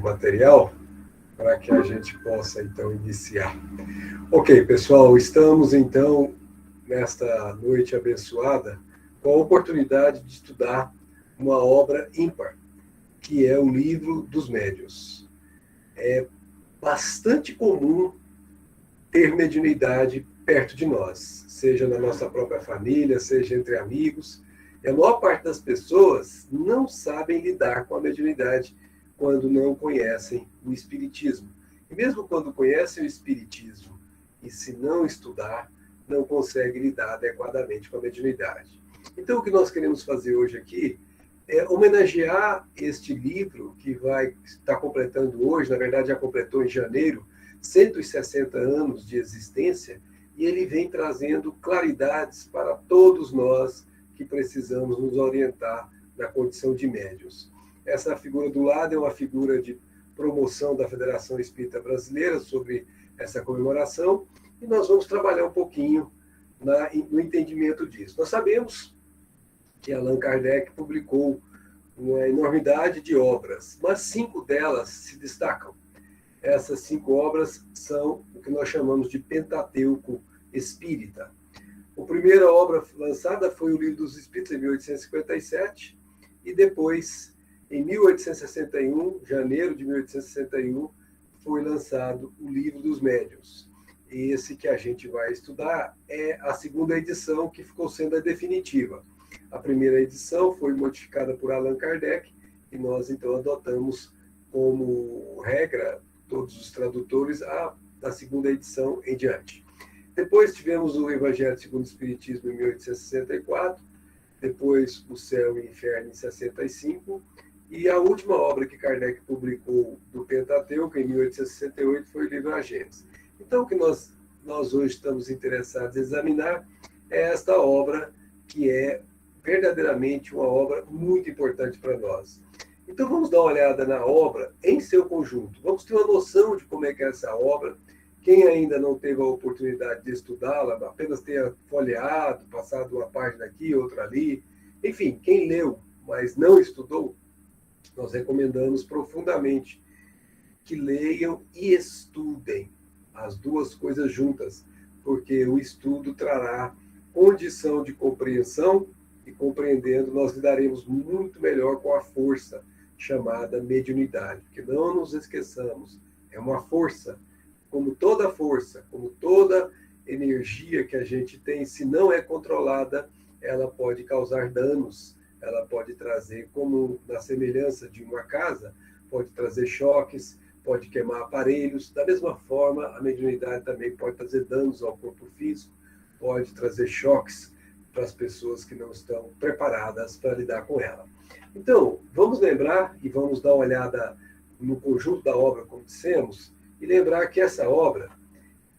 material para que a gente possa, então, iniciar. Ok, pessoal, estamos, então, nesta noite abençoada, com a oportunidade de estudar uma obra ímpar, que é o Livro dos Médiuns. É bastante comum ter mediunidade perto de nós, seja na nossa própria família, seja entre amigos. E a maior parte das pessoas não sabem lidar com a mediunidade quando não conhecem o Espiritismo. E mesmo quando conhecem o Espiritismo, e se não estudar, não conseguem lidar adequadamente com a mediunidade. Então, o que nós queremos fazer hoje aqui é homenagear este livro, que vai estar completando hoje, na verdade já completou em janeiro, 160 anos de existência, e ele vem trazendo claridades para todos nós que precisamos nos orientar na condição de médiuns. Essa figura do lado é uma figura de promoção da Federação Espírita Brasileira sobre essa comemoração, e nós vamos trabalhar um pouquinho no entendimento disso. Nós sabemos que Allan Kardec publicou uma enormidade de obras, mas 5 delas se destacam. Essas 5 obras são o que nós chamamos de Pentateuco Espírita. A primeira obra lançada foi o Livro dos Espíritos, em 1857, e depois, em 1861, janeiro de 1861, foi lançado o Livro dos Médiuns. Esse que a gente vai estudar é a segunda edição, que ficou sendo a definitiva. A primeira edição foi modificada por Allan Kardec, e nós, então, adotamos como regra, todos os tradutores, da segunda edição em diante. Depois tivemos o Evangelho segundo o Espiritismo, em 1864, depois o Céu e o Inferno, em 65, e a última obra que Kardec publicou do Pentateuco, em 1868, foi o livro A Gênese. Então, o que nós hoje estamos interessados em examinar é esta obra, que é verdadeiramente uma obra muito importante para nós. Então, vamos dar uma olhada na obra em seu conjunto. Vamos ter uma noção de como é que é essa obra. Quem ainda não teve a oportunidade de estudá-la, apenas tenha folheado, passado uma página aqui, outra ali. Enfim, quem leu, mas não estudou, nós recomendamos profundamente que leiam e estudem as duas coisas juntas, porque o estudo trará condição de compreensão, e compreendendo, nós lidaremos muito melhor com a força chamada mediunidade. Porque não nos esqueçamos, é uma força, como toda força, como toda energia que a gente tem, se não é controlada, ela pode causar danos, ela pode trazer, como na semelhança de uma casa, pode trazer choques, pode queimar aparelhos. Da mesma forma, a mediunidade também pode trazer danos ao corpo físico, pode trazer choques para as pessoas que não estão preparadas para lidar com ela. Então, vamos lembrar e vamos dar uma olhada no conjunto da obra, como dissemos, e lembrar que essa obra,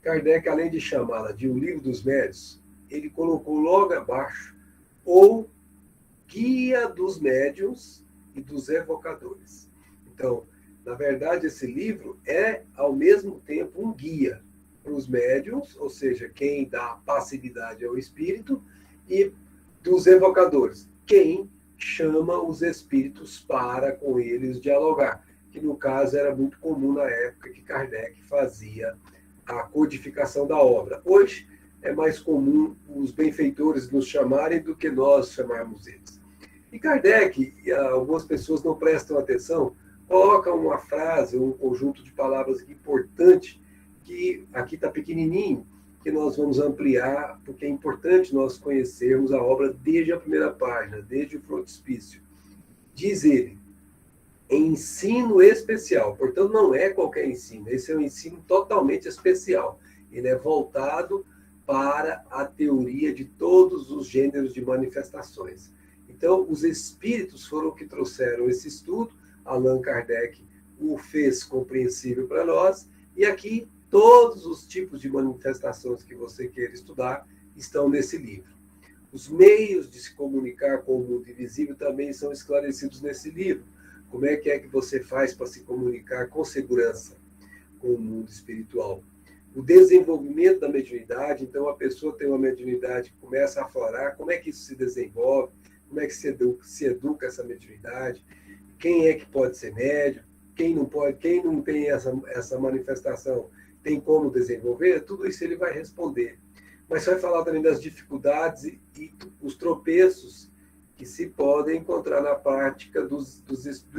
Kardec, além de chamá-la de O Livro dos Médiuns, ele colocou logo abaixo o Guia dos Médiuns e dos Evocadores. Então, na verdade, esse livro é, ao mesmo tempo, um guia para os médiuns, ou seja, quem dá passividade ao espírito, e dos evocadores, quem chama os espíritos para com eles dialogar, que no caso era muito comum na época que Kardec fazia a codificação da obra. Hoje é mais comum os benfeitores nos chamarem do que nós chamarmos eles. E Kardec, algumas pessoas não prestam atenção, colocam uma frase, um conjunto de palavras importante, que aqui está pequenininho, que nós vamos ampliar, porque é importante nós conhecermos a obra desde a primeira página, desde o frontispício. Diz ele, ensino especial, portanto não é qualquer ensino, esse é um ensino totalmente especial, ele é voltado para a teoria de todos os gêneros de manifestações. Então, os espíritos foram que trouxeram esse estudo, Allan Kardec o fez compreensível para nós, e aqui todos os tipos de manifestações que você queira estudar estão nesse livro. Os meios de se comunicar com o mundo invisível também são esclarecidos nesse livro. Como é que você faz para se comunicar com segurança com o mundo espiritual? O desenvolvimento da mediunidade, então a pessoa tem uma mediunidade que começa a aflorar, como é que isso se desenvolve, como é que se educa essa mediunidade, quem é que pode ser médium, quem não pode, quem não tem essa manifestação, tem como desenvolver, tudo isso ele vai responder. Mas vai falar também das dificuldades e os tropeços que se podem encontrar na prática do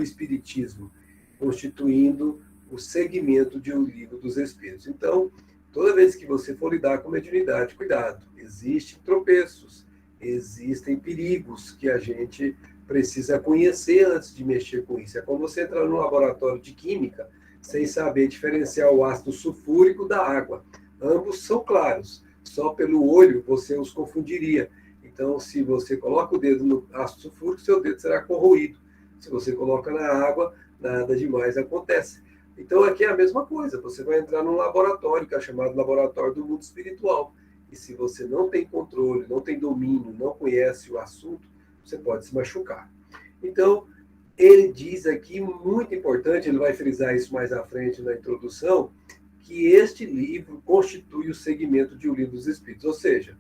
Espiritismo, constituindo o segmento de O Livro dos Espíritos. Então, toda vez que você for lidar com mediunidade, cuidado, existem tropeços, existem perigos que a gente precisa conhecer antes de mexer com isso. É como você entrar num laboratório de química sem saber diferenciar o ácido sulfúrico da água. Ambos são claros, só pelo olho você os confundiria. Então, se você coloca o dedo no ácido sulfúrico, seu dedo será corroído. Se você coloca na água, nada demais acontece. Então, aqui é a mesma coisa. Você vai entrar num laboratório, que é chamado Laboratório do Mundo Espiritual. E se você não tem controle, não tem domínio, não conhece o assunto, você pode se machucar. Então, ele diz aqui, muito importante, ele vai frisar isso mais à frente na introdução, que este livro constitui o segmento de O Livro dos Espíritos. Ou seja,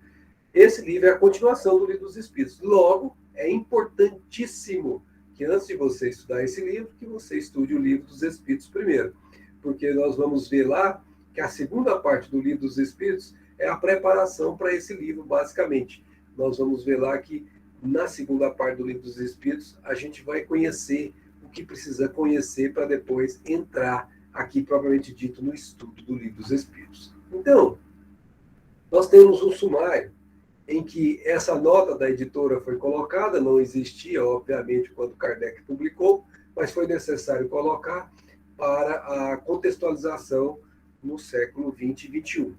esse livro é a continuação do Livro dos Espíritos. Logo, é importantíssimo que antes de você estudar esse livro, que você estude o Livro dos Espíritos primeiro. Porque nós vamos ver lá que a segunda parte do Livro dos Espíritos é a preparação para esse livro, basicamente. Nós vamos ver lá que na segunda parte do Livro dos Espíritos, a gente vai conhecer o que precisa conhecer para depois entrar aqui, propriamente dito, no estudo do Livro dos Espíritos. Então, nós temos um sumário em que essa nota da editora foi colocada, não existia, obviamente, quando Kardec publicou, mas foi necessário colocar para a contextualização no século XX e XXI.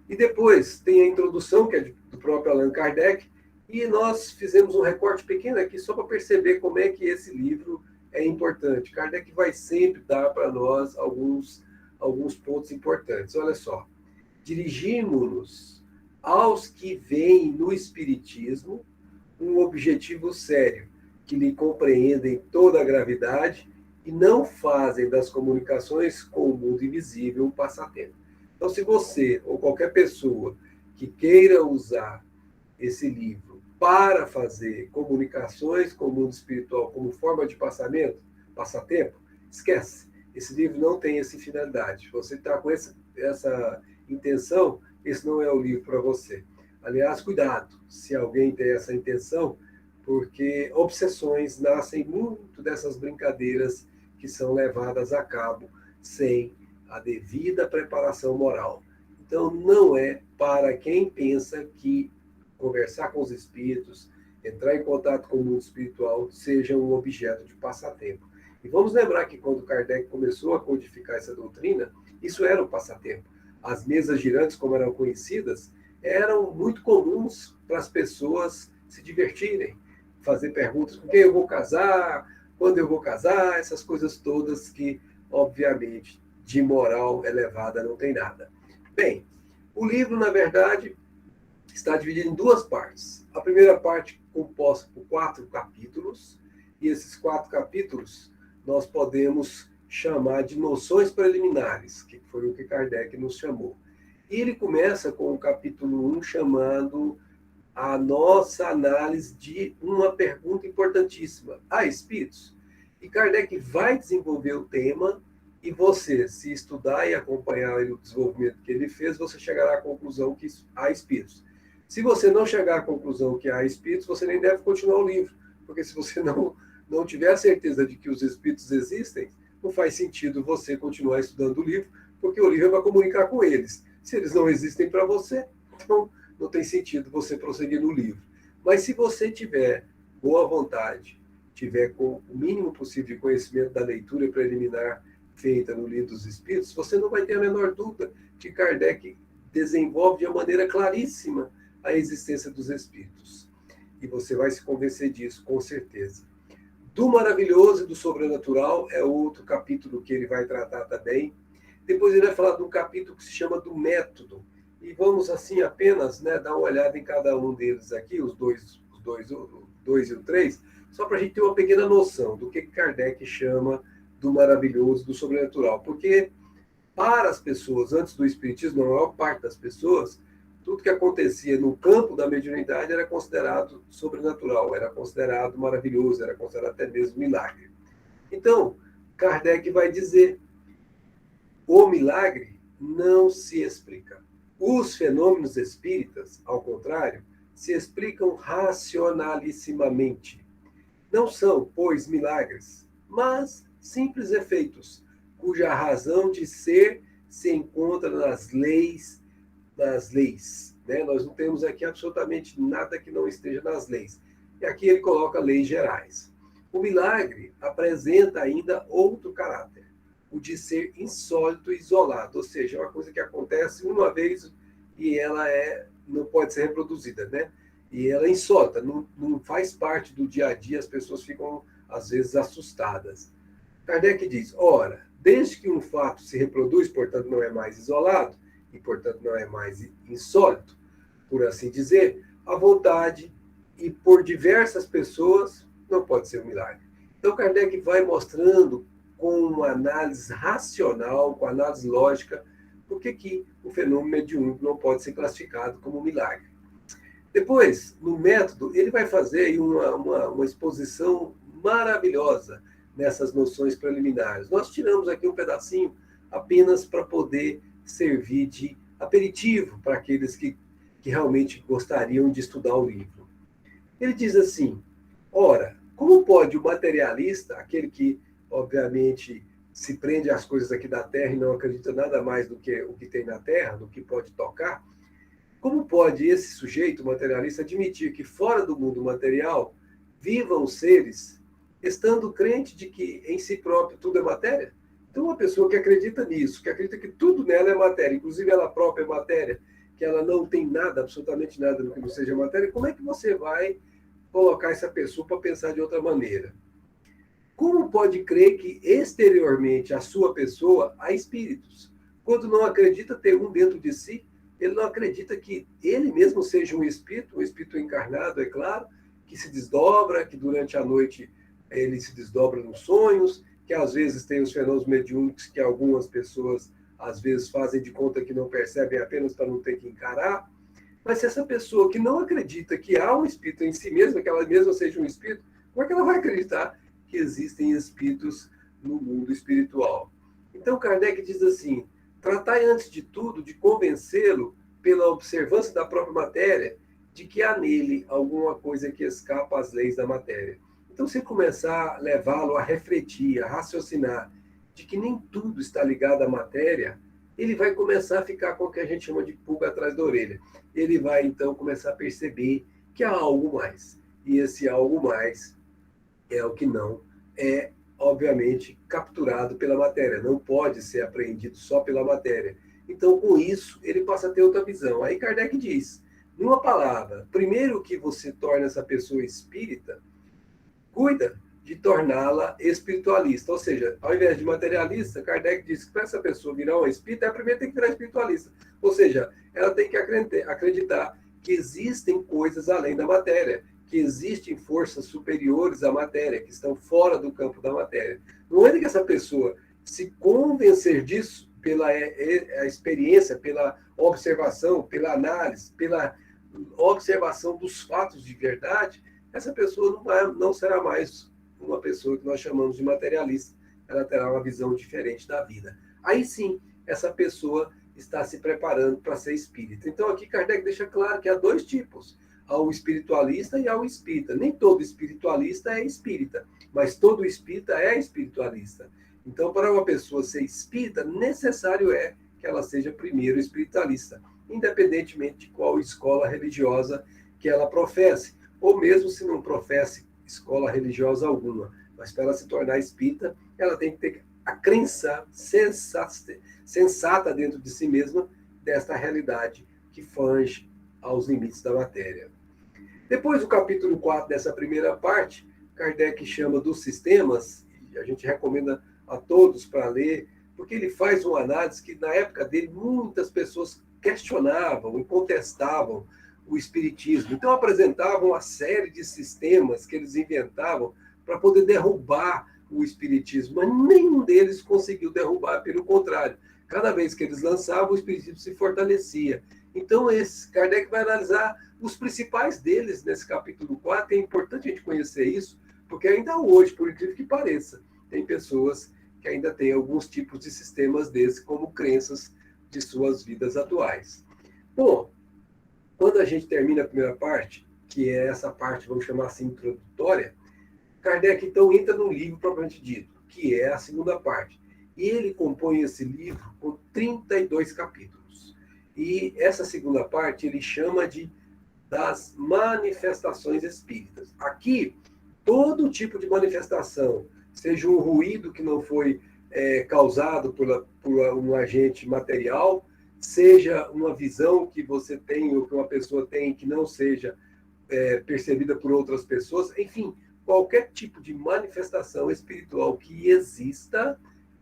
E depois tem a introdução, que é do próprio Allan Kardec, e nós fizemos um recorte pequeno aqui só para perceber como é que esse livro é importante. Kardec vai sempre dar para nós alguns pontos importantes. Olha só, dirigimos-nos aos que veem no Espiritismo um objetivo sério, que lhe compreendem toda a gravidade e não fazem das comunicações com o mundo invisível um passatempo. Então, se você ou qualquer pessoa que queira usar esse livro para fazer comunicações com o mundo espiritual como forma de passatempo, esquece. Esse livro não tem essa finalidade. Você está com essa intenção, esse não é o livro para você. Aliás, cuidado, se alguém tem essa intenção, porque obsessões nascem muito dessas brincadeiras que são levadas a cabo sem a devida preparação moral. Então, não é para quem pensa que conversar com os espíritos, entrar em contato com o mundo espiritual, seja um objeto de passatempo. E vamos lembrar que quando Kardec começou a codificar essa doutrina, isso era um passatempo. As mesas girantes, como eram conhecidas, eram muito comuns para as pessoas se divertirem, fazer perguntas com quem eu vou casar, quando eu vou casar, essas coisas todas que, obviamente, de moral elevada não tem nada. Bem, o livro, na verdade, está dividido em duas partes. A primeira parte composta por 4 capítulos, e esses 4 capítulos nós podemos chamar de noções preliminares, que foi o que Kardec nos chamou. E ele começa com o capítulo 1, chamando a nossa análise de uma pergunta importantíssima. Há espíritos? E Kardec vai desenvolver o tema, e você, se estudar e acompanhar o desenvolvimento que ele fez, você chegará à conclusão que há espíritos. Se você não chegar à conclusão que há espíritos, você nem deve continuar o livro, porque se você não tiver a certeza de que os espíritos existem, não faz sentido você continuar estudando o livro, porque o livro vai comunicar com eles. Se eles não existem para você, então não tem sentido você prosseguir no livro. Mas se você tiver boa vontade, tiver com o mínimo possível de conhecimento da leitura preliminar feita no Livro dos Espíritos, você não vai ter a menor dúvida que Kardec desenvolve de uma maneira claríssima a existência dos espíritos. E você vai se convencer disso, com certeza. Do maravilhoso e do sobrenatural é outro capítulo que ele vai tratar também. Depois ele vai falar de um capítulo que se chama do método. E vamos, assim, apenas dar uma olhada em cada um deles aqui, os dois e o 3, só para a gente ter uma pequena noção do que Kardec chama do maravilhoso, do sobrenatural. Porque para as pessoas, antes do espiritismo, a maior parte das pessoas, tudo que acontecia no campo da mediunidade era considerado sobrenatural, era considerado maravilhoso, era considerado até mesmo milagre. Então, Kardec vai dizer: o milagre não se explica. Os fenômenos espíritas, ao contrário, se explicam racionalissimamente. Não são, pois, milagres, mas simples efeitos, cuja razão de ser se encontra nas leis né? Nós não temos aqui absolutamente nada que não esteja nas leis. E aqui ele coloca leis gerais. O milagre apresenta ainda outro caráter, o de ser insólito e isolado, ou seja, é uma coisa que acontece uma vez e ela não pode ser reproduzida, né? E ela é insólita, não faz parte do dia a dia, as pessoas ficam, às vezes, assustadas. Kardec diz: ora, desde que um fato se reproduz, portanto, não é mais isolado, e, portanto, não é mais insólito, por assim dizer, a vontade e por diversas pessoas não pode ser um milagre. Então, Kardec vai mostrando com uma análise racional, com análise lógica, por que o fenômeno mediúnico não pode ser classificado como milagre. Depois, no método, ele vai fazer aí uma exposição maravilhosa nessas noções preliminares. Nós tiramos aqui um pedacinho apenas para poder servir de aperitivo para aqueles que realmente gostariam de estudar o livro. Ele diz assim: ora, como pode o materialista, aquele que, obviamente, se prende às coisas aqui da Terra e não acredita nada mais do que o que tem na Terra, do que pode tocar, como pode esse sujeito materialista admitir que fora do mundo material vivam seres, estando crente de que em si próprio tudo é matéria? Então, uma pessoa que acredita nisso, que acredita que tudo nela é matéria, inclusive ela própria é matéria, que ela não tem nada, absolutamente nada no que não seja matéria, como é que você vai colocar essa pessoa para pensar de outra maneira? Como pode crer que exteriormente à sua pessoa há espíritos, quando não acredita ter um dentro de si? Ele não acredita que ele mesmo seja um espírito encarnado, é claro, que se desdobra, que durante a noite ele se desdobra nos sonhos, que às vezes tem os fenômenos mediúnicos que algumas pessoas às vezes fazem de conta que não percebem apenas para não ter que encarar. Mas se essa pessoa que não acredita que há um espírito em si mesma, que ela mesma seja um espírito, como é que ela vai acreditar que existem espíritos no mundo espiritual? Então Kardec diz assim: tratai antes de tudo de convencê-lo, pela observância da própria matéria, de que há nele alguma coisa que escapa às leis da matéria. Então, se começar a levá-lo a refletir, a raciocinar, de que nem tudo está ligado à matéria, ele vai começar a ficar com o que a gente chama de pulga atrás da orelha. Ele vai, então, começar a perceber que há algo mais. E esse algo mais é o que não é, obviamente, capturado pela matéria. Não pode ser apreendido só pela matéria. Então, com isso, ele passa a ter outra visão. Aí Kardec diz, numa palavra, primeiro que você torna essa pessoa espírita, cuida de torná-la espiritualista. Ou seja, ao invés de materialista, Kardec diz que para essa pessoa virar uma espírita, ela primeiro tem que virar espiritualista. Ou seja, ela tem que acreditar que existem coisas além da matéria, que existem forças superiores à matéria, que estão fora do campo da matéria. No momento que essa pessoa se convencer disso, pela a experiência, pela observação, pela análise, pela observação dos fatos de verdade, essa pessoa não será mais uma pessoa que nós chamamos de materialista. Ela terá uma visão diferente da vida. Aí sim, essa pessoa está se preparando para ser espírita. Então aqui Kardec deixa claro que há dois tipos: ao espiritualista e ao espírita. Nem todo espiritualista é espírita, mas todo espírita é espiritualista. Então, para uma pessoa ser espírita, necessário é que ela seja primeiro espiritualista, independentemente de qual escola religiosa que ela professe, ou mesmo se não professe escola religiosa alguma. Mas para ela se tornar espírita, ela tem que ter a crença sensata dentro de si mesma desta realidade que foge aos limites da matéria. Depois do capítulo 4 dessa primeira parte, Kardec chama dos sistemas, e a gente recomenda a todos para ler, porque ele faz uma análise que, na época dele, muitas pessoas questionavam e contestavam o espiritismo. Então, apresentavam uma série de sistemas que eles inventavam para poder derrubar o espiritismo, mas nenhum deles conseguiu derrubar, pelo contrário. Cada vez que eles lançavam, o espiritismo se fortalecia. Então, Kardec vai analisar os principais deles nesse capítulo 4. É importante a gente conhecer isso, porque ainda hoje, por incrível que pareça, tem pessoas que ainda tem alguns tipos de sistemas desses como crenças de suas vidas atuais. Bom, quando a gente termina a primeira parte, que é essa parte, vamos chamar assim, introdutória, Kardec então entra no livro propriamente dito, que é a segunda parte. E ele compõe esse livro com 32 capítulos. E essa segunda parte ele chama de das manifestações espíritas. Aqui, todo tipo de manifestação, seja um ruído que não foi causado por um agente material, seja uma visão que você tem ou que uma pessoa tem que não seja percebida por outras pessoas, enfim, qualquer tipo de manifestação espiritual que exista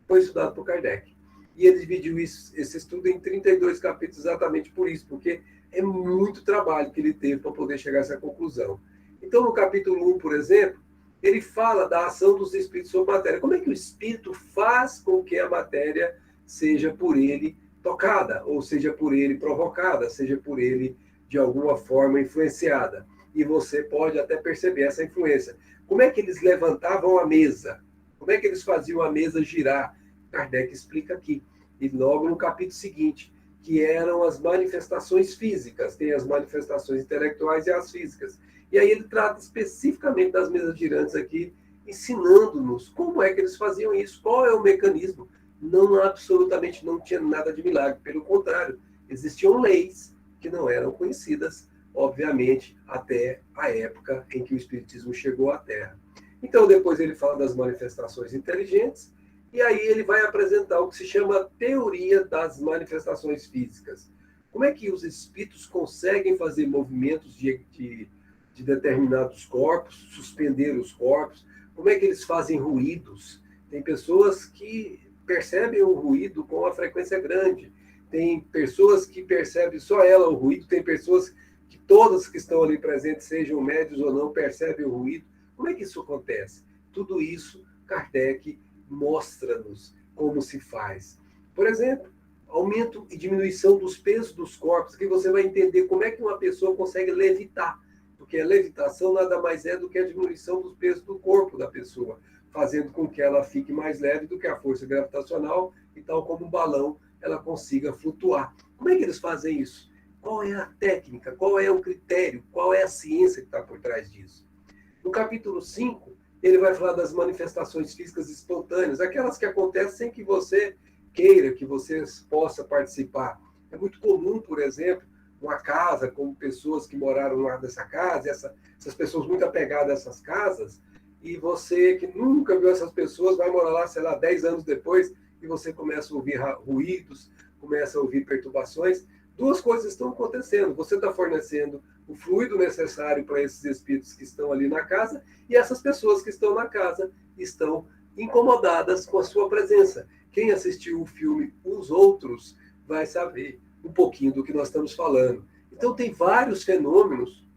foi estudado por Kardec. E ele dividiu esse estudo em 32 capítulos exatamente por isso, porque é muito trabalho que ele teve para poder chegar a essa conclusão. Então, no capítulo 1, por exemplo, ele fala da ação dos espíritos sobre a matéria. Como é que o espírito faz com que a matéria seja por ele tocada, ou seja por ele provocada, seja por ele, de alguma forma, influenciada. E você pode até perceber essa influência. Como é que eles levantavam a mesa? Como é que eles faziam a mesa girar? Kardec explica aqui. E logo no capítulo seguinte, que eram as manifestações físicas. Tem as manifestações intelectuais e as físicas. E aí ele trata especificamente das mesas girantes aqui, ensinando-nos como é que eles faziam isso, qual é o mecanismo. Não, absolutamente não tinha nada de milagre. Pelo contrário, existiam leis que não eram conhecidas, obviamente, até a época em que o Espiritismo chegou à Terra. Então, depois ele fala das manifestações inteligentes, e aí ele vai apresentar o que se chama teoria das manifestações físicas. Como é que os espíritos conseguem fazer movimentos de determinados corpos, suspender os corpos? Como é que eles fazem ruídos? Tem pessoas que percebem o ruído com uma frequência grande. Tem pessoas que percebem só ela o ruído. Tem pessoas que todas que estão ali presentes, sejam médios ou não, percebem o ruído. Como é que isso acontece? Tudo isso, Kardec mostra-nos como se faz. Por exemplo, aumento e diminuição dos pesos dos corpos, que você vai entender como é que uma pessoa consegue levitar. Porque a levitação nada mais é do que a diminuição dos pesos do corpo da pessoa, fazendo com que ela fique mais leve do que a força gravitacional e, tal como um balão, ela consiga flutuar. Como é que eles fazem isso? Qual é a técnica? Qual é o critério? Qual é a ciência que está por trás disso? No capítulo 5, ele vai falar das manifestações físicas espontâneas, aquelas que acontecem sem que você queira, que você possa participar. É muito comum, por exemplo, uma casa com pessoas que moraram lá dessa casa, essas pessoas muito apegadas a essas casas, e você que nunca viu essas pessoas vai morar lá, sei lá, 10 anos depois, e você começa a ouvir ruídos, começa a ouvir perturbações. Duas coisas estão acontecendo. Você está fornecendo o fluido necessário para esses espíritos que estão ali na casa, e essas pessoas que estão na casa estão incomodadas com a sua presença. Quem assistiu o filme Os Outros vai saber um pouquinho do que nós estamos falando. Então, tem vários fenômenos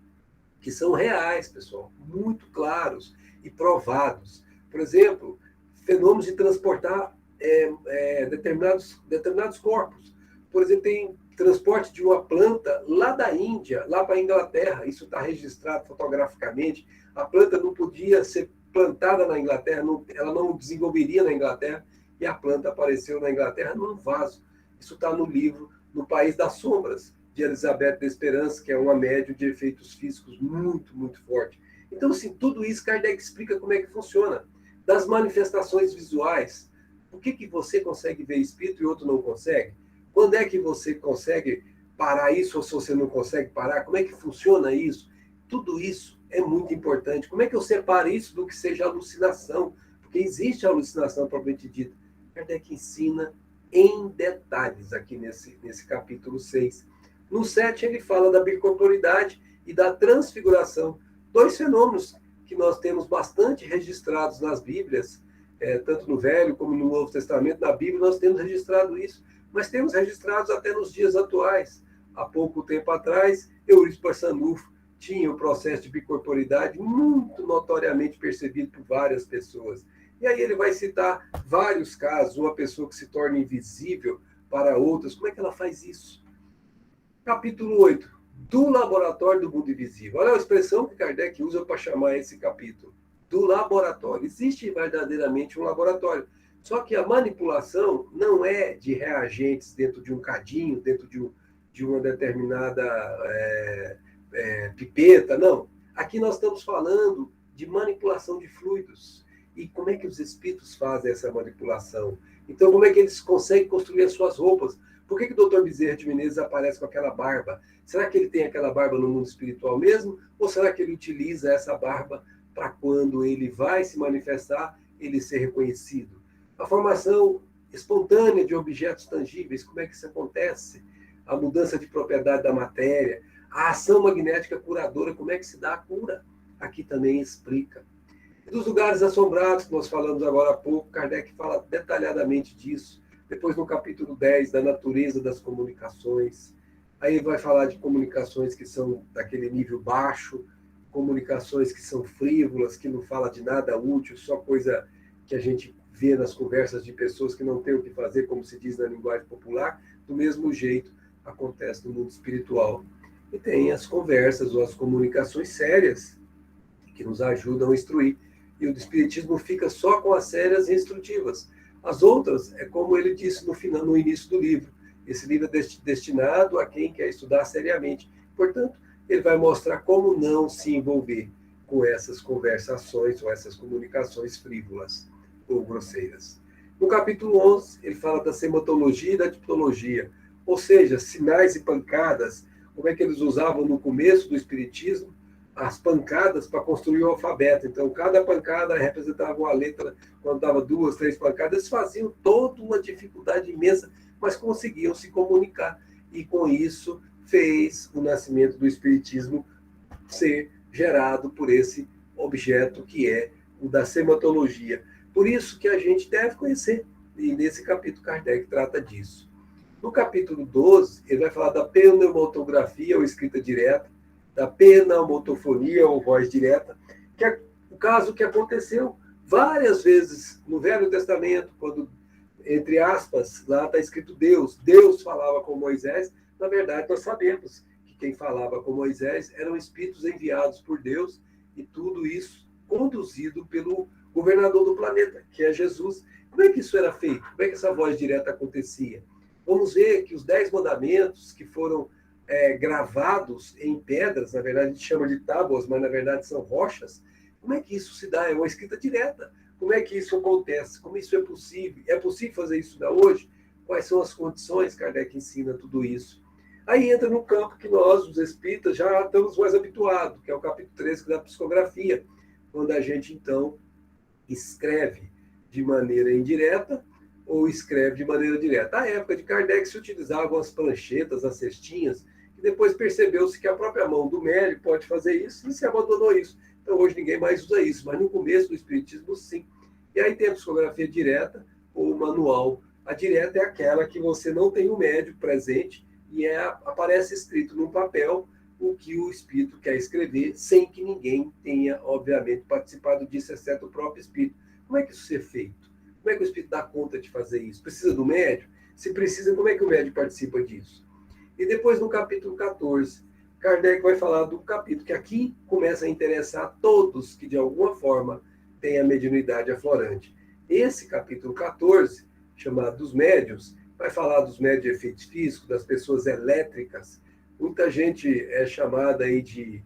que são reais, pessoal, muito claros e provados. Por exemplo, fenômenos de transportar determinados corpos. Por exemplo, tem transporte de uma planta lá da Índia, lá para a Inglaterra, isso está registrado fotograficamente. A planta não podia ser plantada na Inglaterra, ela não desenvolveria na Inglaterra, e a planta apareceu na Inglaterra num vaso. Isso está no livro No País das Sombras, de Elizabeth de Esperança, que é uma médium de efeitos físicos muito, muito forte. Então, assim, tudo isso Kardec explica como é que funciona. Das manifestações visuais, por que você consegue ver espírito e outro não consegue? Quando é que você consegue parar isso ou se você não consegue parar? Como é que funciona isso? Tudo isso é muito importante. Como é que eu separo isso do que seja alucinação? Porque existe a alucinação propriamente dita. Kardec ensina em detalhes aqui nesse capítulo 6. No 7 ele fala da bicorporidade e da transfiguração. Dois fenômenos que nós temos bastante registrados nas Bíblias, tanto no Velho como no Novo Testamento. Na Bíblia nós temos registrado isso, mas temos registrados até nos dias atuais. Há pouco tempo atrás, Eurípides Barçanufo tinha o processo de bicorporidade muito notoriamente percebido por várias pessoas. E aí ele vai citar vários casos, uma pessoa que se torna invisível para outras. Como é que ela faz isso? Capítulo 8, do laboratório do mundo invisível. Olha a expressão que Kardec usa para chamar esse capítulo. Do laboratório. Existe verdadeiramente um laboratório. Só que a manipulação não é de reagentes dentro de um cadinho, dentro de uma determinada pipeta, não. Aqui nós estamos falando de manipulação de fluidos. E como é que os espíritos fazem essa manipulação? Então, como é que eles conseguem construir as suas roupas? Por que o Dr. Bezerra de Menezes aparece com aquela barba? Será que ele tem aquela barba no mundo espiritual mesmo? Ou será que ele utiliza essa barba para quando ele vai se manifestar, ele ser reconhecido? A formação espontânea de objetos tangíveis, como é que isso acontece? A mudança de propriedade da matéria, a ação magnética curadora, como é que se dá a cura? Aqui também explica. E dos lugares assombrados, que nós falamos agora há pouco, Kardec fala detalhadamente disso. Depois, no capítulo 10, da natureza das comunicações. Aí vai falar de comunicações que são daquele nível baixo, comunicações que são frívolas, que não fala de nada útil, só coisa que a gente vê nas conversas de pessoas que não têm o que fazer, como se diz na linguagem popular. Do mesmo jeito acontece no mundo espiritual. E tem as conversas ou as comunicações sérias que nos ajudam a instruir. E o espiritismo fica só com as sérias e instrutivas. As outras, é como ele disse no início do livro, esse livro é destinado a quem quer estudar seriamente. Portanto, ele vai mostrar como não se envolver com essas conversações ou essas comunicações frívolas ou grosseiras. No capítulo 11, ele fala da sematologia e da diptologia, ou seja, sinais e pancadas, como é que eles usavam no começo do espiritismo, as pancadas para construir o alfabeto. Então, cada pancada representava uma letra, quando dava 2, 3 pancadas, eles faziam toda uma dificuldade imensa, mas conseguiam se comunicar. E com isso fez o nascimento do espiritismo ser gerado por esse objeto que é o da sematologia. Por isso que a gente deve conhecer, e nesse capítulo Kardec trata disso. No capítulo 12, ele vai falar da pneumatografia, ou escrita direta, da pneumotofonia, ou voz direta, que é o caso que aconteceu várias vezes no Velho Testamento, quando, entre aspas, lá está escrito Deus falava com Moisés. Na verdade, nós sabemos que quem falava com Moisés eram espíritos enviados por Deus, e tudo isso conduzido pelo governador do planeta, que é Jesus. Como é que isso era feito? Como é que essa voz direta acontecia? Vamos ver que os 10 mandamentos que foram gravados em pedras, na verdade a gente chama de tábuas, mas na verdade são rochas. Como é que isso se dá? É uma escrita direta. Como é que isso acontece? Como isso é possível? É possível fazer isso hoje? Quais são as condições? Kardec ensina tudo isso. Aí entra no campo que nós, os espíritas, já estamos mais habituados, que é o capítulo 13 da psicografia, quando a gente, então, escreve de maneira indireta ou escreve de maneira direta. Na época de Kardec se utilizavam as pranchetas, as cestinhas, e depois percebeu-se que a própria mão do médium pode fazer isso e se abandonou isso. Então hoje ninguém mais usa isso, mas no começo do espiritismo sim. E aí tem a psicografia direta ou manual. A direta é aquela que você não tem o médium presente e aparece escrito num papel o que o espírito quer escrever, sem que ninguém tenha, obviamente, participado disso, exceto o próprio espírito. Como é que isso é feito? Como é que o espírito dá conta de fazer isso? Precisa do médium? Se precisa, como é que o médium participa disso? E depois, no capítulo 14, Kardec vai falar do capítulo que aqui começa a interessar todos que, de alguma forma, têm a mediunidade aflorante. Esse capítulo 14, chamado dos médiuns, vai falar dos médios de efeitos físicos, das pessoas elétricas. Muita gente é chamada aí de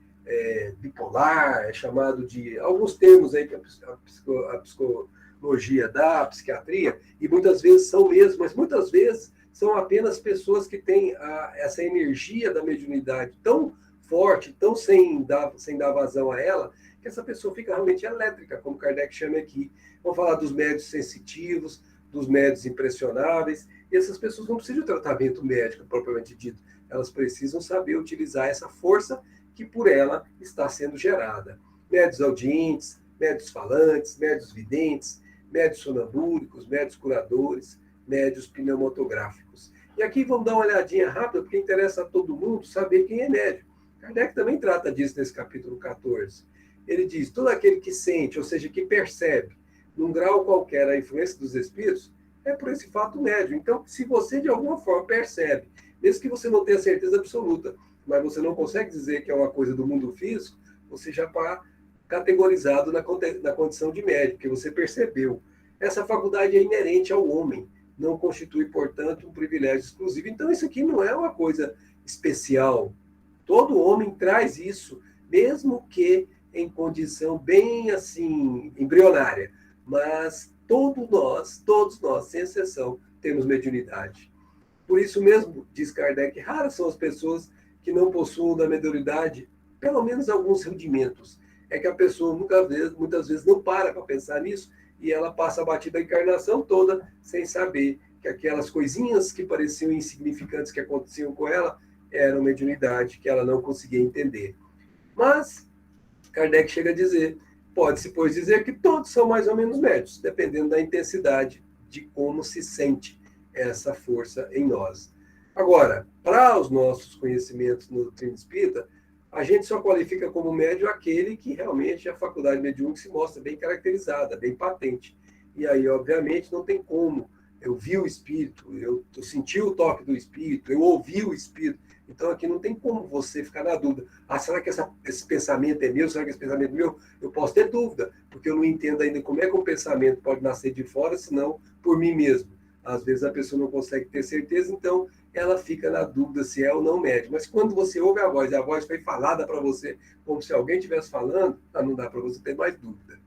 bipolar, é chamado de alguns termos aí que a psicologia dá, a psiquiatria, e muitas vezes são mesmo, mas muitas vezes são apenas pessoas que têm essa energia da mediunidade tão forte, tão sem dar vazão a ela, que essa pessoa fica realmente elétrica, como Kardec chama aqui. Vamos falar dos médios sensitivos, dos médios impressionáveis, e essas pessoas não precisam de tratamento médico, propriamente dito. Elas precisam saber utilizar essa força que por ela está sendo gerada. Médios audientes, médios falantes, médios videntes, médios sonambúlicos, médios curadores, médios pneumatográficos. E aqui vamos dar uma olhadinha rápida, porque interessa a todo mundo saber quem é médium. Kardec também trata disso nesse capítulo 14. Ele diz, todo aquele que sente, ou seja, que percebe, num grau qualquer, a influência dos espíritos, é por esse fato médium. Então, se você de alguma forma percebe, mesmo que você não tenha certeza absoluta, mas você não consegue dizer que é uma coisa do mundo físico, você já está categorizado na condição de médium, porque você percebeu. Essa faculdade é inerente ao homem, não constitui, portanto, um privilégio exclusivo. Então, isso aqui não é uma coisa especial. Todo homem traz isso, mesmo que em condição bem assim, embrionária. Mas todos nós, sem exceção, temos mediunidade. Por isso mesmo, diz Kardec, raras são as pessoas que não possuam da mediunidade pelo menos alguns rudimentos. É que a pessoa muitas vezes não para pensar nisso e ela passa a batida a encarnação toda sem saber que aquelas coisinhas que pareciam insignificantes que aconteciam com ela eram mediunidade que ela não conseguia entender. Mas Kardec chega a dizer, pode-se, pois, dizer que todos são mais ou menos médios, dependendo da intensidade de como se sente essa força em nós. Agora, para os nossos conhecimentos no doutrina espírita, a gente só qualifica como médio aquele que realmente a faculdade mediúnica se mostra bem caracterizada, bem patente. E aí, obviamente, não tem como. Eu vi o espírito, eu senti o toque do espírito, eu ouvi o espírito. Então, aqui não tem como você ficar na dúvida. Ah, será que esse pensamento é meu? Será que esse pensamento é meu? Eu posso ter dúvida, porque eu não entendo ainda como é que um pensamento pode nascer de fora, senão por mim mesmo. Às vezes a pessoa não consegue ter certeza, então ela fica na dúvida se é ou não médium. Mas quando você ouve a voz foi falada para você como se alguém estivesse falando, não dá para você ter mais dúvida.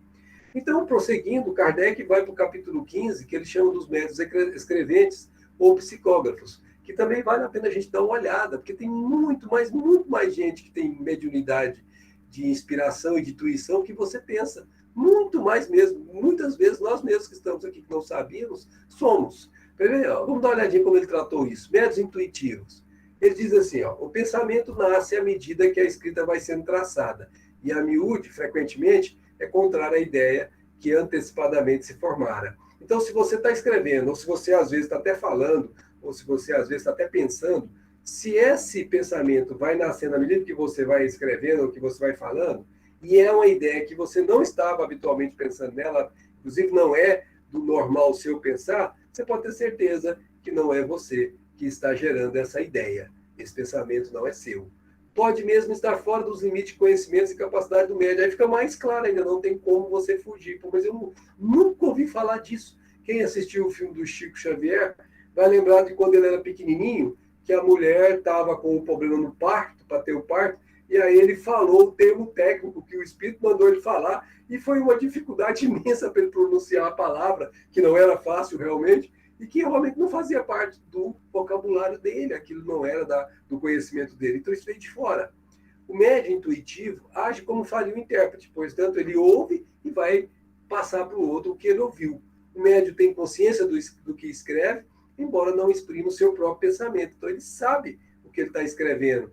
Então, prosseguindo, Kardec vai para o capítulo 15, que ele chama dos médiuns escreventes ou psicógrafos, que também vale a pena a gente dar uma olhada, porque tem muito mais gente que tem mediunidade de inspiração e de intuição que você pensa. Muito mais mesmo. Muitas vezes nós mesmos que estamos aqui, que não sabíamos, somos. Vamos dar uma olhadinha como ele tratou isso. Médiuns intuitivos. Ele diz assim, o pensamento nasce à medida que a escrita vai sendo traçada. E a miúde, frequentemente, é contrária à ideia que antecipadamente se formara. Então, se você está escrevendo, ou se você às vezes está até falando, ou se você às vezes está até pensando, se esse pensamento vai nascendo à medida que você vai escrevendo, ou que você vai falando, e é uma ideia que você não estava habitualmente pensando nela, inclusive não é do normal seu pensar, você pode ter certeza que não é você que está gerando essa ideia. Esse pensamento não é seu. Pode mesmo estar fora dos limites de conhecimentos e capacidade do médium. Aí fica mais claro ainda, não tem como você fugir. Mas eu nunca ouvi falar disso. Quem assistiu o filme do Chico Xavier vai lembrar de quando ele era pequenininho, que a mulher estava com um problema no parto, para ter o parto, e aí ele falou o termo técnico que o Espírito mandou ele falar, e foi uma dificuldade imensa para ele pronunciar a palavra, que não era fácil realmente, e que realmente não fazia parte do vocabulário dele, aquilo não era do conhecimento dele, então isso veio de fora. O médium intuitivo age como faria o intérprete, pois tanto ele ouve e vai passar para o outro o que ele ouviu. O médium tem consciência do que escreve, embora não exprima o seu próprio pensamento, então ele sabe o que ele está escrevendo.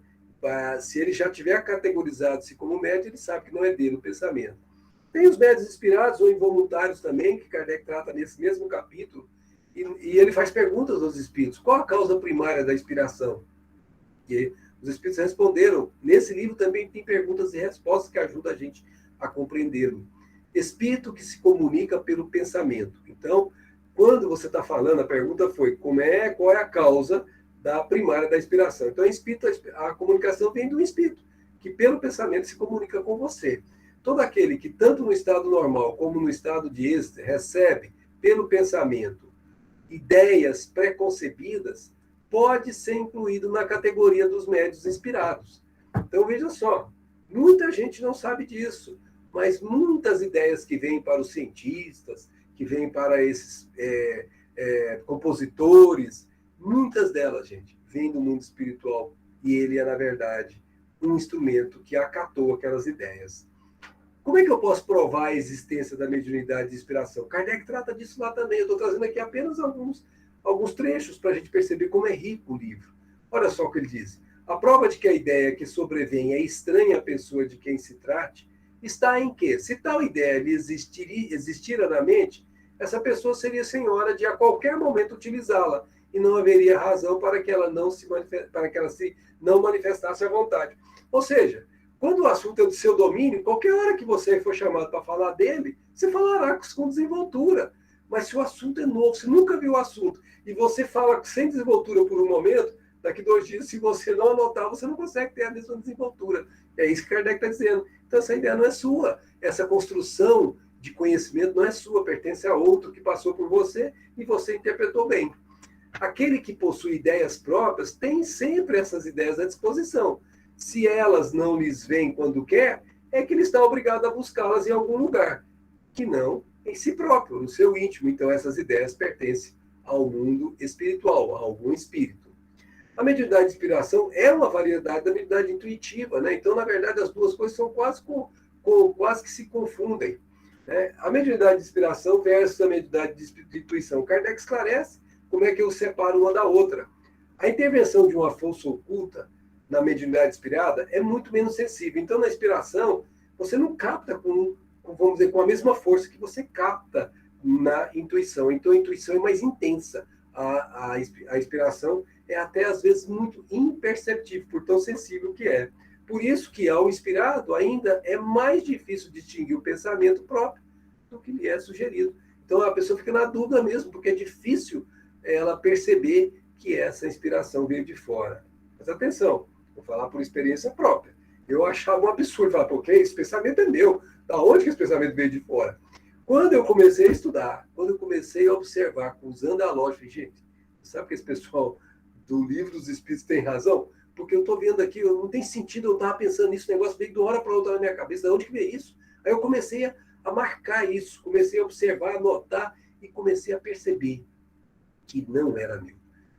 Se ele já tiver categorizado-se como médium, ele sabe que não é dele o pensamento. Tem os médiuns inspirados ou involuntários também, que Kardec trata nesse mesmo capítulo, e ele faz perguntas aos espíritos. Qual a causa primária da inspiração? E os espíritos responderam. Nesse livro também tem perguntas e respostas que ajudam a gente a compreendê-lo. Espírito que se comunica pelo pensamento. Então, quando você está falando, a pergunta foi qual é a causa da primária da inspiração. Então, a comunicação vem do espírito, que pelo pensamento se comunica com você. Todo aquele que, tanto no estado normal como no estado de êxtase, recebe pelo pensamento ideias preconcebidas, pode ser incluído na categoria dos médiuns inspirados. Então, veja só, muita gente não sabe disso, mas muitas ideias que vêm para os cientistas, que vêm para esses compositores, muitas delas, gente, vêm do mundo espiritual, e ele é, na verdade, um instrumento que acatou aquelas ideias. Como é que eu posso provar a existência da mediunidade de inspiração? Kardec trata disso lá também. Eu estou trazendo aqui apenas alguns trechos para a gente perceber como é rico o livro. Olha só o que ele diz. A prova de que a ideia que sobrevém é estranha à pessoa de quem se trate está em que, se tal ideia lhe existira na mente, essa pessoa seria senhora de a qualquer momento utilizá-la e não haveria razão para que ela se não manifestasse à vontade. Ou seja, quando o assunto é do seu domínio, qualquer hora que você for chamado para falar dele, você falará com desenvoltura. Mas se o assunto é novo, você nunca viu o assunto, e você fala sem desenvoltura por um momento, daqui 2 dias, se você não anotar, você não consegue ter a mesma desenvoltura. É isso que Kardec está dizendo. Então, essa ideia não é sua. Essa construção de conhecimento não é sua, pertence a outro que passou por você e você interpretou bem. Aquele que possui ideias próprias tem sempre essas ideias à disposição. Se elas não lhes vêm quando quer, é que ele está obrigado a buscá-las em algum lugar, que não em si próprio, no seu íntimo. Então, essas ideias pertencem ao mundo espiritual, a algum espírito. A mediunidade de inspiração é uma variedade da mediunidade intuitiva, né? Então, na verdade, as duas coisas são quase que se confundem. Né? A mediunidade de inspiração versus a mediunidade de intuição. Kardec esclarece como é que eu separo uma da outra. A intervenção de uma força oculta na mediunidade inspirada é muito menos sensível. Então, na inspiração, você não capta vamos dizer, com a mesma força que você capta na intuição. Então, a intuição é mais intensa. A inspiração é até, às vezes, muito imperceptível, por tão sensível que é. Por isso que, ao inspirado, ainda é mais difícil distinguir o pensamento próprio do que lhe é sugerido. Então, a pessoa fica na dúvida mesmo, porque é difícil ela perceber que essa inspiração veio de fora. Mas atenção, vou falar por experiência própria. Eu achava um absurdo, falar, porque esse pensamento é meu. Da onde que esse pensamento veio de fora? Quando eu comecei a estudar, quando eu comecei a observar, usando a lógica, gente, sabe que esse pessoal do Livro dos Espíritos tem razão? Porque eu estou vendo aqui, não tem sentido eu estar pensando nisso, o negócio veio de uma hora para outra na minha cabeça, de onde que veio isso? Aí eu comecei a marcar isso, comecei a observar, a notar e comecei a perceber que não era meu.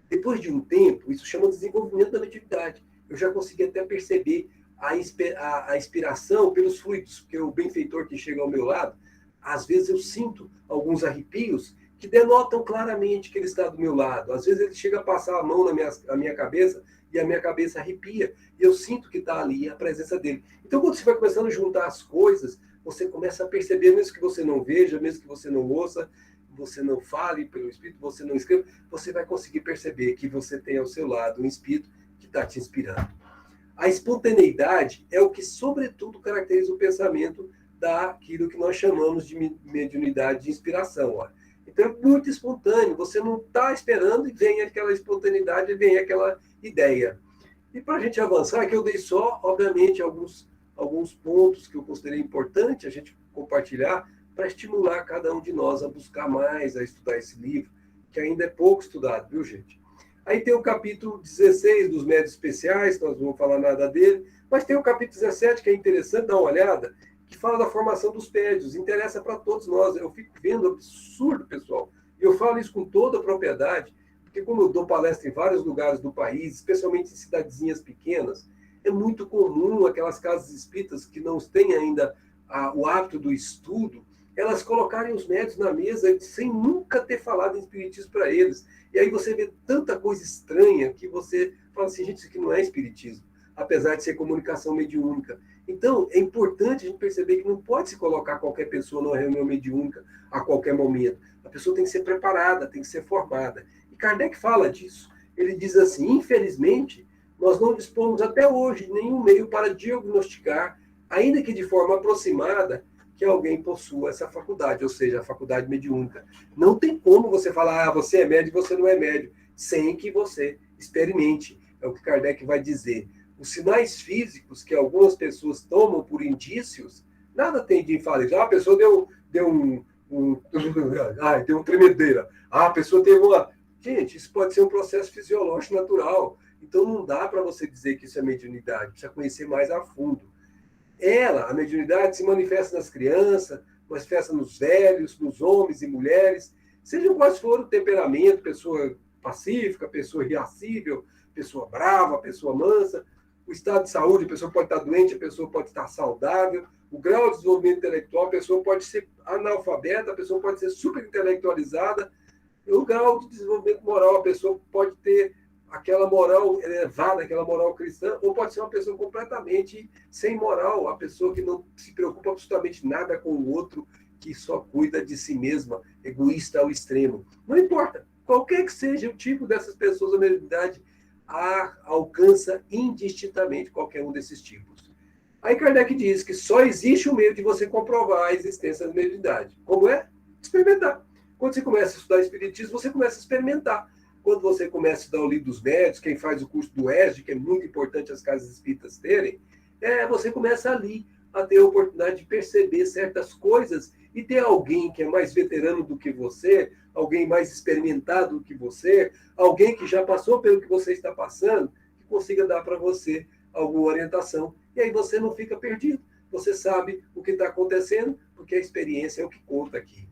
Depois de um tempo, isso chama desenvolvimento da mediunidade. Eu já consegui até perceber a inspiração pelos fluidos, porque o benfeitor que chega ao meu lado, às vezes eu sinto alguns arrepios que denotam claramente que ele está do meu lado. Às vezes ele chega a passar a mão na minha cabeça e a minha cabeça arrepia e eu sinto que está ali a presença dele. Então, quando você vai começando a juntar as coisas, você começa a perceber, mesmo que você não veja, mesmo que você não ouça, você não fale pelo Espírito, você não escreva, você vai conseguir perceber que você tem ao seu lado um Espírito que está te inspirando. A espontaneidade é o que, sobretudo, caracteriza o pensamento daquilo que nós chamamos de mediunidade de inspiração. Ó. Então, é muito espontâneo. Você não está esperando e vem aquela espontaneidade, vem aquela ideia. E para a gente avançar, aqui eu dei só, obviamente, alguns pontos que eu considerei importante a gente compartilhar para estimular cada um de nós a buscar mais, a estudar esse livro, que ainda é pouco estudado, viu, gente? Aí tem o capítulo 16 dos médios especiais, nós não vamos falar nada dele, mas tem o capítulo 17, que é interessante dar uma olhada, que fala da formação dos médios, interessa para todos nós. Eu fico vendo absurdo, pessoal, e eu falo isso com toda a propriedade, porque como eu dou palestra em vários lugares do país, especialmente em cidadezinhas pequenas, é muito comum aquelas casas espíritas que não têm ainda o hábito do estudo, elas colocarem os médios na mesa sem nunca ter falado em espiritismo para eles. E aí você vê tanta coisa estranha que você fala assim, gente, isso aqui não é espiritismo, apesar de ser comunicação mediúnica. Então, é importante a gente perceber que não pode se colocar qualquer pessoa numa reunião mediúnica a qualquer momento. A pessoa tem que ser preparada, tem que ser formada. E Kardec fala disso. Ele diz assim, infelizmente, nós não dispomos até hoje de nenhum meio para diagnosticar, ainda que de forma aproximada, que alguém possua essa faculdade, ou seja, a faculdade mediúnica. Não tem como você falar, você é médio e você não é médio, sem que você experimente. É o que Kardec vai dizer. Os sinais físicos que algumas pessoas tomam por indícios, nada tem de infalível. A pessoa deu uma tremedeira. A pessoa teve uma... Gente, isso pode ser um processo fisiológico natural. Então não dá para você dizer que isso é mediunidade. Precisa conhecer mais a fundo. A mediunidade, se manifesta nas crianças, manifesta nos velhos, nos homens e mulheres, sejam quais forem o temperamento, pessoa pacífica, pessoa irascível, pessoa brava, pessoa mansa, o estado de saúde, a pessoa pode estar doente, a pessoa pode estar saudável, o grau de desenvolvimento intelectual, a pessoa pode ser analfabeta, a pessoa pode ser super intelectualizada, e o grau de desenvolvimento moral, a pessoa pode ter aquela moral elevada, aquela moral cristã, ou pode ser uma pessoa completamente sem moral, a pessoa que não se preocupa absolutamente nada com o outro, que só cuida de si mesma, egoísta ao extremo. Não importa, qualquer que seja o tipo dessas pessoas, a mediunidade alcança indistintamente qualquer um desses tipos. Aí Kardec diz que só existe um meio de você comprovar a existência da mediunidade. Como é? Experimentar. Quando você começa a estudar espiritismo, você começa a experimentar. Quando você começa a estudar o livro dos médios, quem faz o curso do ESG, que é muito importante as casas espíritas terem, você começa ali a ter a oportunidade de perceber certas coisas e ter alguém que é mais veterano do que você, alguém mais experimentado do que você, alguém que já passou pelo que você está passando, que consiga dar para você alguma orientação. E aí você não fica perdido. Você sabe o que está acontecendo, porque a experiência é o que conta aqui.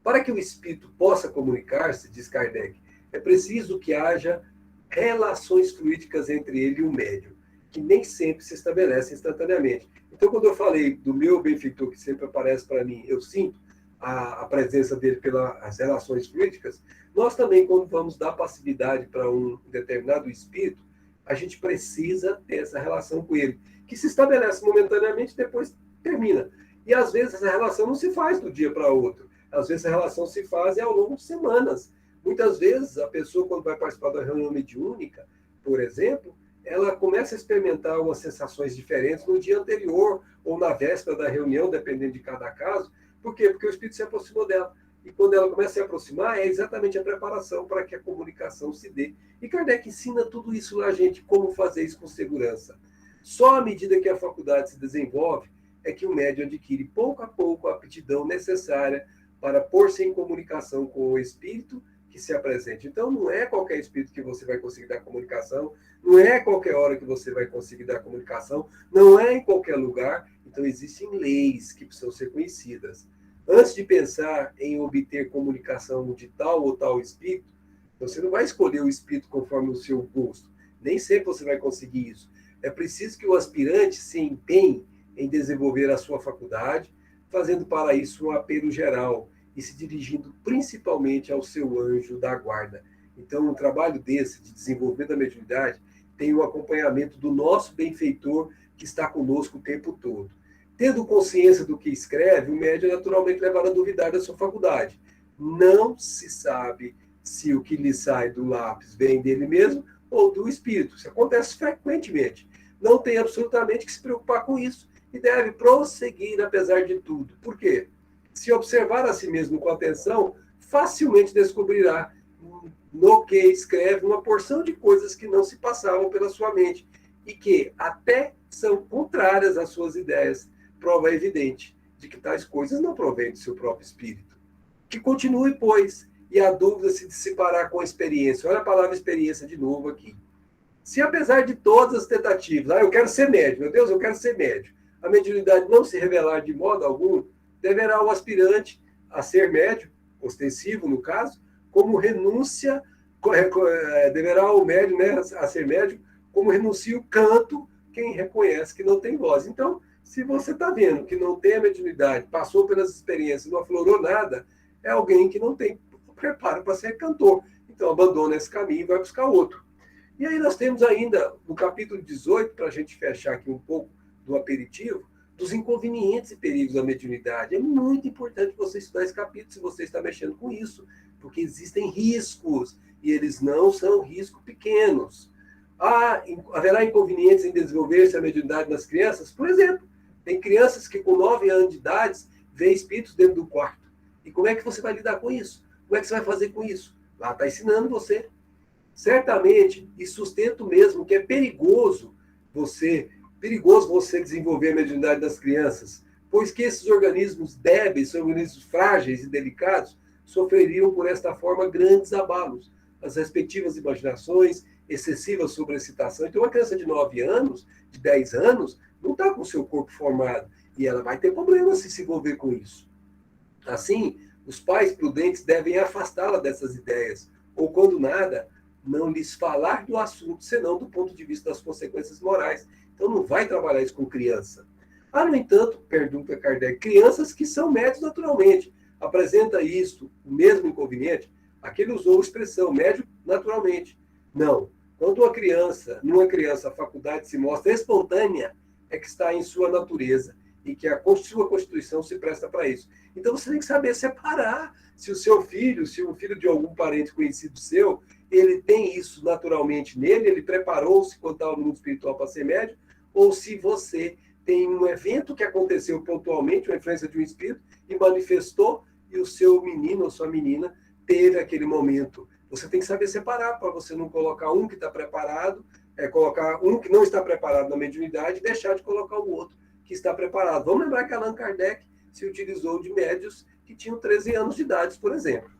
Para que o espírito possa comunicar-se, diz Kardec, é preciso que haja relações fluídicas entre ele e o médium, que nem sempre se estabelecem instantaneamente. Então, quando eu falei do meu benfeitor, que sempre aparece para mim, eu sinto a presença dele pelas relações fluídicas, nós também, quando vamos dar passividade para um determinado espírito, a gente precisa ter essa relação com ele, que se estabelece momentaneamente e depois termina. E, às vezes, essa relação não se faz do dia para outro. Às vezes, a relação se faz ao longo de semanas. Muitas vezes, a pessoa, quando vai participar da reunião mediúnica, por exemplo, ela começa a experimentar umas sensações diferentes no dia anterior ou na véspera da reunião, dependendo de cada caso. Por quê? Porque o espírito se aproximou dela. E quando ela começa a se aproximar, é exatamente a preparação para que a comunicação se dê. E Kardec ensina tudo isso lá, gente, como fazer isso com segurança. Só à medida que a faculdade se desenvolve, é que o médium adquire pouco a pouco a aptidão necessária para pôr-se em comunicação com o espírito que se apresente. Então, não é qualquer espírito que você vai conseguir dar comunicação, não é qualquer hora que você vai conseguir dar comunicação, não é em qualquer lugar. Então, existem leis que precisam ser conhecidas. Antes de pensar em obter comunicação de tal ou tal espírito, você não vai escolher o espírito conforme o seu gosto. Nem sempre você vai conseguir isso. É preciso que o aspirante se empenhe em desenvolver a sua faculdade, fazendo para isso um apelo geral e se dirigindo principalmente ao seu anjo da guarda. Então, um trabalho desse, de desenvolvimento da mediunidade, tem o acompanhamento do nosso benfeitor que está conosco o tempo todo. Tendo consciência do que escreve, o médium naturalmente levará a duvidar da sua faculdade. Não se sabe se o que lhe sai do lápis vem dele mesmo ou do espírito. Isso acontece frequentemente. Não tem absolutamente que se preocupar com isso e deve prosseguir apesar de tudo. Por quê? Se observar a si mesmo com atenção, facilmente descobrirá no que escreve uma porção de coisas que não se passavam pela sua mente e que até são contrárias às suas ideias. Prova evidente de que tais coisas não provêm do seu próprio espírito. Que continue, pois, e a dúvida se dissipará com a experiência. Olha a palavra experiência de novo aqui. Se apesar de todas as tentativas, eu quero ser médium, meu Deus, eu quero ser médium, a mediunidade não se revelar de modo algum, deverá o aspirante a ser médium, ostensivo no caso, como renúncia, deverá o médium, né, a ser médium, como renuncia o canto quem reconhece que não tem voz. Então, se você está vendo que não tem a mediunidade, passou pelas experiências, não aflorou nada, é alguém que não tem preparo para ser cantor. Então, abandona esse caminho e vai buscar outro. E aí nós temos ainda, no capítulo 18, para a gente fechar aqui um pouco do aperitivo, dos inconvenientes e perigos da mediunidade. É muito importante você estudar esse capítulo se você está mexendo com isso, porque existem riscos, e eles não são riscos pequenos. Haverá inconvenientes em desenvolver-se a mediunidade nas crianças? Por exemplo, tem crianças que com 9 anos de idade veem espíritos dentro do quarto. E como é que você vai lidar com isso? Como é que você vai fazer com isso? Lá está ensinando você. Certamente, e sustento mesmo que é perigoso você desenvolver a mediunidade das crianças, pois que esses organismos débeis, são organismos frágeis e delicados, sofreriam por esta forma grandes abalos. As respectivas imaginações, excessiva sobreexcitação. Então, uma criança de 9 anos, de 10 anos, não está com o seu corpo formado, e ela vai ter problemas se envolver com isso. Assim, os pais prudentes devem afastá-la dessas ideias, ou, quando nada, não lhes falar do assunto, senão do ponto de vista das consequências morais. Então, não vai trabalhar isso com criança. No entanto, pergunta Kardec, crianças que são médios naturalmente, apresenta isso, o mesmo inconveniente? Aqui ele usou a expressão médio naturalmente. Não. Quando numa criança, a faculdade se mostra espontânea, é que está em sua natureza e que a sua constituição se presta para isso. Então, você tem que saber separar se o seu filho, se o filho de algum parente conhecido seu, ele tem isso naturalmente nele, ele preparou-se quando estava no mundo espiritual para ser médium, ou se você tem um evento que aconteceu pontualmente, uma influência de um espírito, e manifestou, e o seu menino ou sua menina teve aquele momento. Você tem que saber separar, para você não colocar um que está preparado, colocar um que não está preparado na mediunidade e deixar de colocar o outro que está preparado. Vamos lembrar que Allan Kardec, se utilizou de médios que tinham 13 anos de idade, por exemplo.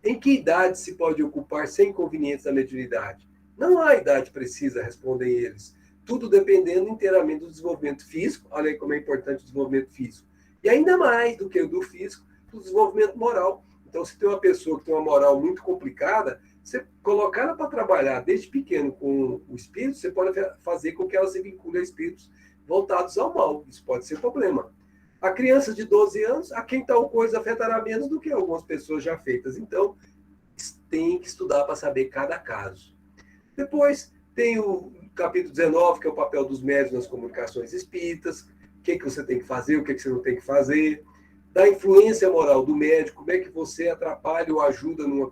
Em que idade se pode ocupar sem inconvenientes da mediunidade? Não há idade precisa, respondem eles. Tudo dependendo inteiramente do desenvolvimento físico, olha aí como é importante o desenvolvimento físico, e ainda mais do que o do físico, do desenvolvimento moral. Então, se tem uma pessoa que tem uma moral muito complicada, você colocar ela para trabalhar desde pequeno com o espírito, você pode fazer com que ela se vincule a espíritos voltados ao mal. Isso pode ser problema. A criança de 12 anos, a quem tal coisa afetará menos do que algumas pessoas já feitas. Então, tem que estudar para saber cada caso. Depois, tem o capítulo 19, que é o papel dos médiuns nas comunicações espíritas, o que você tem que fazer, o que você não tem que fazer, da influência moral do médico, como é que você atrapalha ou ajuda numa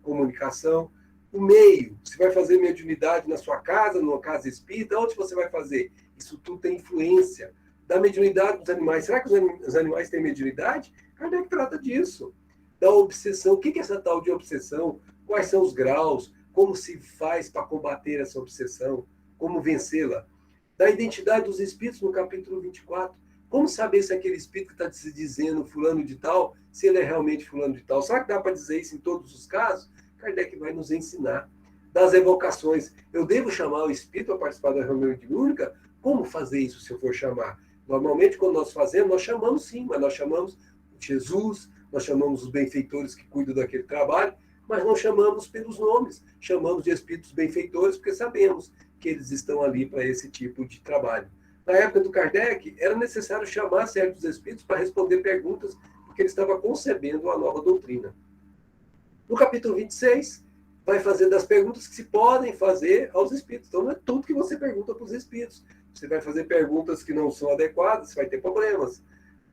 comunicação, o meio, você vai fazer mediunidade na sua casa, numa casa espírita, onde você vai fazer? Isso tudo tem influência. Da mediunidade dos animais, será que os animais têm mediunidade? Kardec trata disso. Da obsessão, o que é essa tal de obsessão? Quais são os graus? Como se faz para combater essa obsessão? Como vencê-la? Da identidade dos espíritos, no capítulo 24. Como saber se aquele espírito que está se dizendo fulano de tal, se ele é realmente fulano de tal? Será que dá para dizer isso em todos os casos? Kardec vai nos ensinar. Das evocações, eu devo chamar o espírito a participar da reunião mediúnica? Como fazer isso se eu for chamar? Normalmente, quando nós fazemos, nós chamamos sim, mas nós chamamos Jesus, nós chamamos os benfeitores que cuidam daquele trabalho, mas não chamamos pelos nomes, chamamos de espíritos benfeitores porque sabemos que eles estão ali para esse tipo de trabalho. Na época do Kardec, era necessário chamar certos espíritos para responder perguntas, porque ele estava concebendo uma nova doutrina. No capítulo 26, vai fazer das perguntas que se podem fazer aos espíritos. Então, não é tudo que você pergunta para os espíritos. Você vai fazer perguntas que não são adequadas, você vai ter problemas.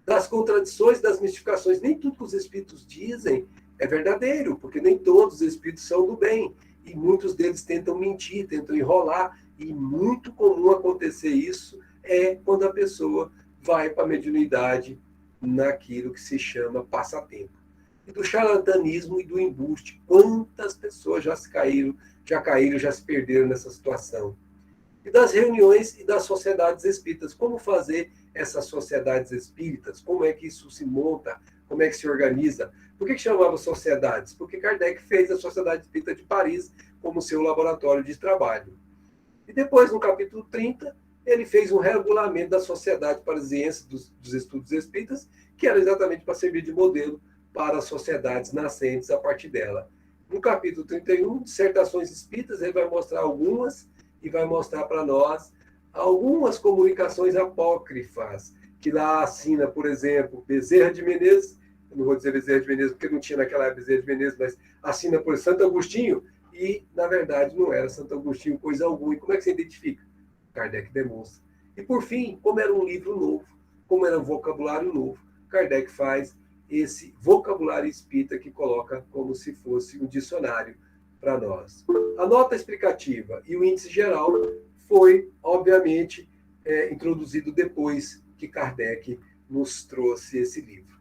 Das contradições, das mistificações, nem tudo que os espíritos dizem é verdadeiro, porque nem todos os espíritos são do bem. E muitos deles tentam mentir, tentam enrolar. E muito comum acontecer isso é quando a pessoa vai para a mediunidade naquilo que se chama passatempo. E do charlatanismo e do embuste. Quantas pessoas já caíram, já se perderam nessa situação. E das reuniões e das sociedades espíritas. Como fazer essas sociedades espíritas? Como é que isso se monta? Como é que se organiza? Por que chamava sociedades? Porque Kardec fez a Sociedade Espírita de Paris como seu laboratório de trabalho. E depois, no capítulo 30, ele fez um regulamento da Sociedade Parisiense dos Estudos Espíritas, que era exatamente para servir de modelo para as sociedades nascentes a partir dela. No capítulo 31, Dissertações Espíritas, ele vai mostrar algumas e vai mostrar para nós algumas comunicações apócrifas, que lá assina, por exemplo, Bezerra de Menezes, eu não vou dizer Bezerra de Menezes porque não tinha naquela época Bezerra de Menezes, mas assina por Santo Agostinho, e, na verdade, não era Santo Agostinho coisa alguma. E como é que você identifica? Kardec demonstra. E, por fim, como era um livro novo, como era um vocabulário novo, Kardec faz esse vocabulário espírita que coloca como se fosse um dicionário para nós. A nota explicativa e o índice geral foi, obviamente, introduzido depois que Kardec nos trouxe esse livro.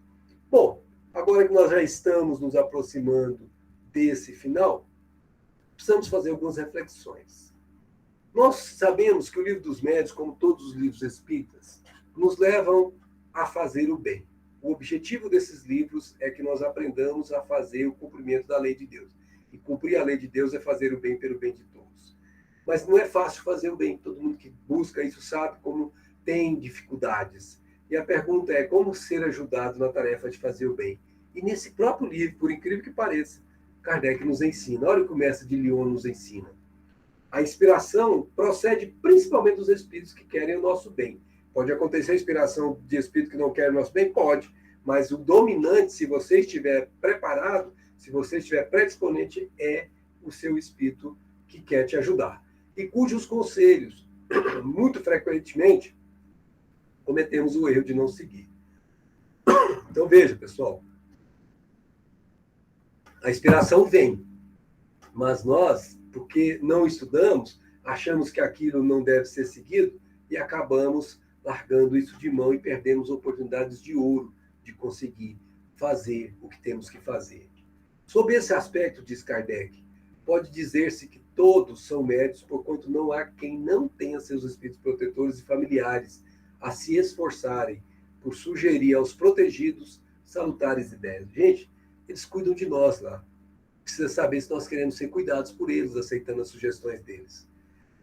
Bom, agora que nós já estamos nos aproximando desse final, precisamos fazer algumas reflexões. Nós sabemos que o Livro dos Médiuns, como todos os livros espíritas, nos levam a fazer o bem. O objetivo desses livros é que nós aprendamos a fazer o cumprimento da lei de Deus. E cumprir a lei de Deus é fazer o bem pelo bem de todos. Mas não é fácil fazer o bem. Todo mundo que busca isso sabe como tem dificuldades. E a pergunta é como ser ajudado na tarefa de fazer o bem. E nesse próprio livro, por incrível que pareça, Kardec nos ensina. Olha o que o mestre de Lyon nos ensina. A inspiração procede principalmente dos espíritos que querem o nosso bem. Pode acontecer a inspiração de espírito que não quer o nosso bem? Pode. Mas o dominante, se você estiver preparado, se você estiver predisponente, é o seu espírito que quer te ajudar. E cujos conselhos, muito frequentemente, cometemos o erro de não seguir. Então, veja, pessoal. A inspiração vem. Mas nós, porque não estudamos, achamos que aquilo não deve ser seguido e acabamos largando isso de mão e perdemos oportunidades de ouro de conseguir fazer o que temos que fazer. Sob esse aspecto, diz Kardec, pode dizer-se que todos são médios, porquanto não há quem não tenha seus espíritos protetores e familiares a se esforçarem por sugerir aos protegidos salutares ideias. Gente, eles cuidam de nós lá. Precisa saber se nós queremos ser cuidados por eles, aceitando as sugestões deles.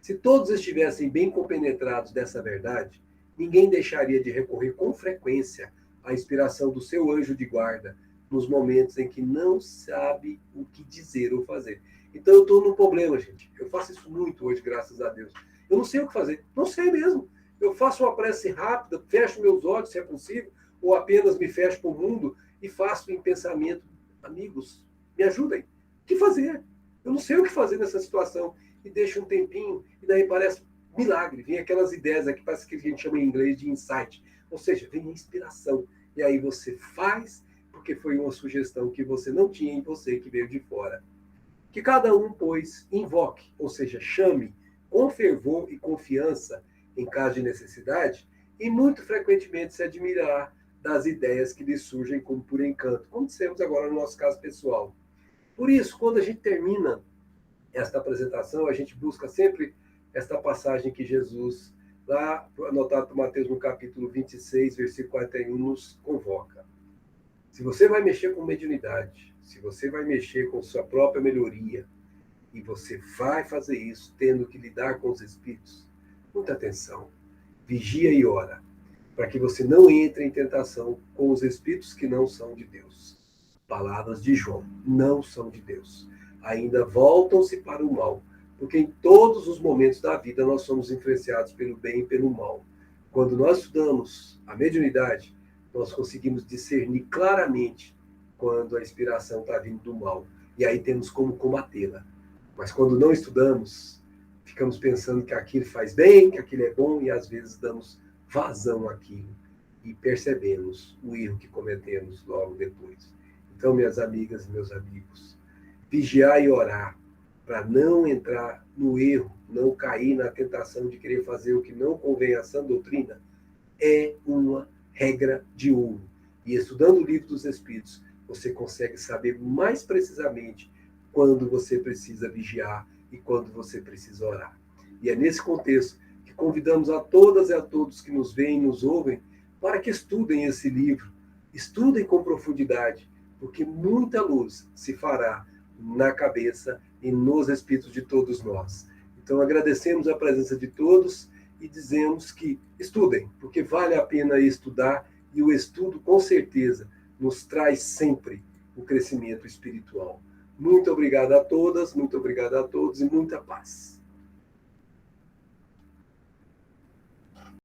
Se todos estivessem bem compenetrados dessa verdade, ninguém deixaria de recorrer com frequência à inspiração do seu anjo de guarda nos momentos em que não sabe o que dizer ou fazer. Então eu estou num problema, gente. Eu faço isso muito hoje, graças a Deus. Eu não sei o que fazer. Não sei mesmo. Eu faço uma prece rápida, fecho meus olhos, se é possível, ou apenas me fecho para o mundo e faço em pensamento. Amigos, me ajudem. O que fazer? Eu não sei o que fazer nessa situação. E deixo um tempinho, e daí parece milagre. Vem aquelas ideias aqui, parece que a gente chama em inglês de insight. Ou seja, vem a inspiração. E aí você faz, porque foi uma sugestão que você não tinha em você, que veio de fora. Que cada um, pois, invoque, ou seja, chame com fervor e confiança em caso de necessidade, e muito frequentemente se admirar das ideias que lhe surgem como por encanto, como dissemos agora no nosso caso pessoal. Por isso, quando a gente termina esta apresentação, a gente busca sempre esta passagem que Jesus, lá anotado por Mateus no capítulo 26, versículo 41, nos convoca. Se você vai mexer com mediunidade, se você vai mexer com sua própria melhoria, e você vai fazer isso tendo que lidar com os espíritos, muita atenção, vigia e ora, para que você não entre em tentação com os espíritos que não são de Deus. Palavras de João, não são de Deus. Ainda voltam-se para o mal, porque em todos os momentos da vida nós somos influenciados pelo bem e pelo mal. Quando nós estudamos a mediunidade, nós conseguimos discernir claramente quando a inspiração está vindo do mal, e aí temos como combatê-la. Mas quando não estudamos, ficamos pensando que aquilo faz bem, que aquilo é bom, e às vezes damos vazão àquilo e percebemos o erro que cometemos logo depois. Então, minhas amigas e meus amigos, vigiar e orar para não entrar no erro, não cair na tentação de querer fazer o que não convém à sã doutrina, é uma regra de ouro. E estudando o Livro dos Espíritos, você consegue saber mais precisamente quando você precisa vigiar e quando você precisa orar. E é nesse contexto que convidamos a todas e a todos que nos veem e nos ouvem para que estudem esse livro, estudem com profundidade, porque muita luz se fará na cabeça e nos espíritos de todos nós. Então agradecemos a presença de todos e dizemos que estudem, porque vale a pena estudar, e o estudo com certeza nos traz sempre o crescimento espiritual. Muito obrigado a todas, muito obrigado a todos e muita paz.